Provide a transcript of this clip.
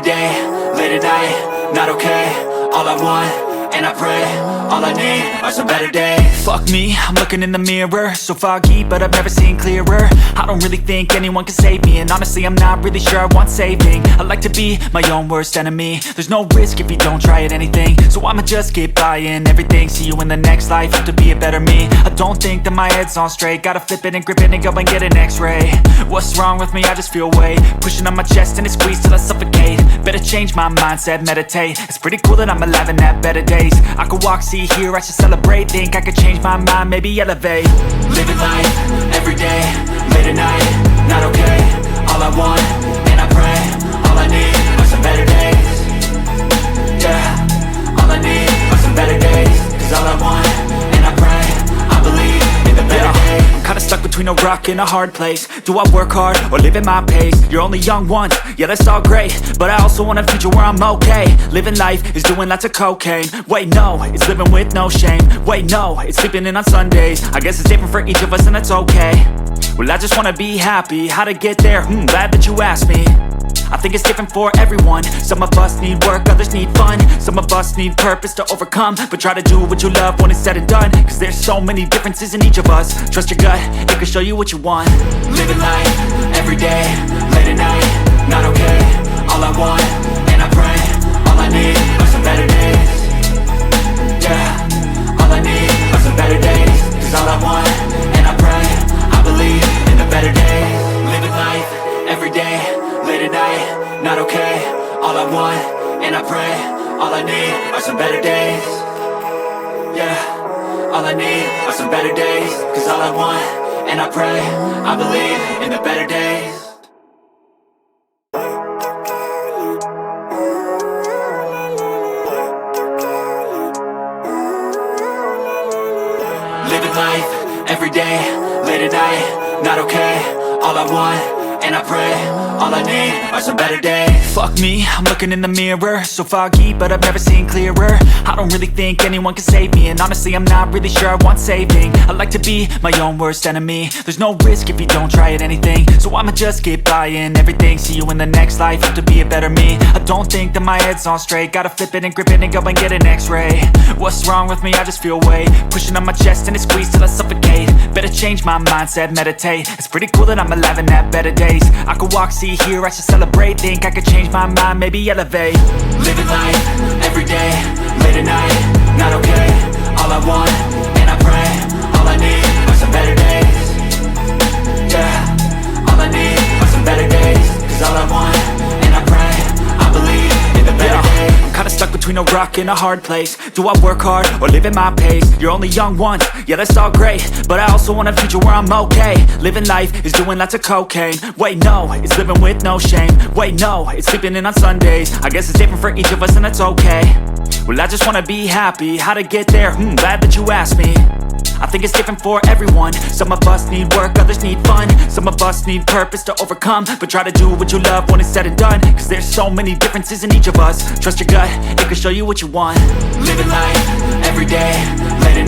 day, late at night, not okay. All I want, and I pray, all I need are some better days. Fuck me, I'm looking in the mirror, so foggy, but I've never seen clearer. I don't really think anyone can save me, and honestly I'm not really sure I want saving. I like to be my own worst enemy. There's no risk if you don't try at anything, so I'ma just keep buying everything. See you in the next life, have to be a better me. I don't think that my head's on straight, gotta flip it and grip it and go and get an x-ray. What's wrong with me? I just feel weight pushing on my chest and it squeezes till I suffocate. Better change my mindset, meditate. It's pretty cool that I'm alive and have better days. I could walk, see, hear, I should celebrate. Think I could change my mind, maybe elevate. Living life, every day, late at night, not okay. All I want, and I pray, all I need are some better days. Yeah, all I need are some better days. Cause all I want, and I pray, I believe in the better days. I'm kinda stuck between a rock and a hard place. Do I work hard or live at my pace? You're only young once, yeah that's all great, but I also want a future where I'm okay. Living life is doing lots of cocaine. Wait no, it's living with no shame. Wait no, it's sleeping in on Sundays. I guess it's different for each of us and that's okay. Well I just wanna be happy, how to get there? Glad that you asked me. I think it's different for everyone. Some of us need work, others need fun. Some of us need purpose to overcome. But try to do what you love when it's said and done. Cause there's so many differences in each of us. Trust your gut, it can show you what you want. Living life, every day, late at night, not okay. All I want, and I pray, all I need are some better days. Yeah, all I need are some better days. Cause all I want, and I pray, I believe in the better days. Living life, every day, late at night, not okay. All I want, and I pray, all I need are some better days. Yeah, all I need are some better days. Cause all I want, and I pray, I believe in the better days. Living life, every day, late at night, not okay. All I want, and I pray, all I need are some better days. Fuck me, I'm looking in the mirror, so foggy, but I've never seen clearer. I don't really think anyone can save me, and honestly I'm not really sure I want saving. I like to be my own worst enemy. There's no risk if you don't try at anything, so I'ma just keep buying everything. See you in the next life, have to be a better me. I don't think that my head's on straight, gotta flip it and grip it and go and get an x-ray. What's wrong with me? I just feel weight pushing on my chest and it squeezes till I suffocate. Better change my mindset, meditate. It's pretty cool that I'm alive and have better days. I could walk, see, hear, I should celebrate. Think I could change my mind, maybe elevate. Living life, every day, late at night, not okay. All I want, and I pray, all I need are some better days. Yeah, all I need are some better days. Cause all I want, and I pray, I believe in the better days. I'm kinda stuck between a rock and a hard place. Do I work hard or live at my pace? You're only young once, yeah that's all great, but I also want a future where I'm okay. Living life is doing lots of cocaine. Wait no, it's living with no shame. Wait no, it's sleeping in on Sundays. I guess it's different for each of us and that's okay. Well I just wanna be happy, how to get there? Glad that you asked me. I think it's different for everyone. Some of us need work, others need fun. Some of us need purpose to overcome. But try to do what you love when it's said and done. Cause there's so many differences in each of us. Trust your gut, it can show you what you want. Living life, every day, late at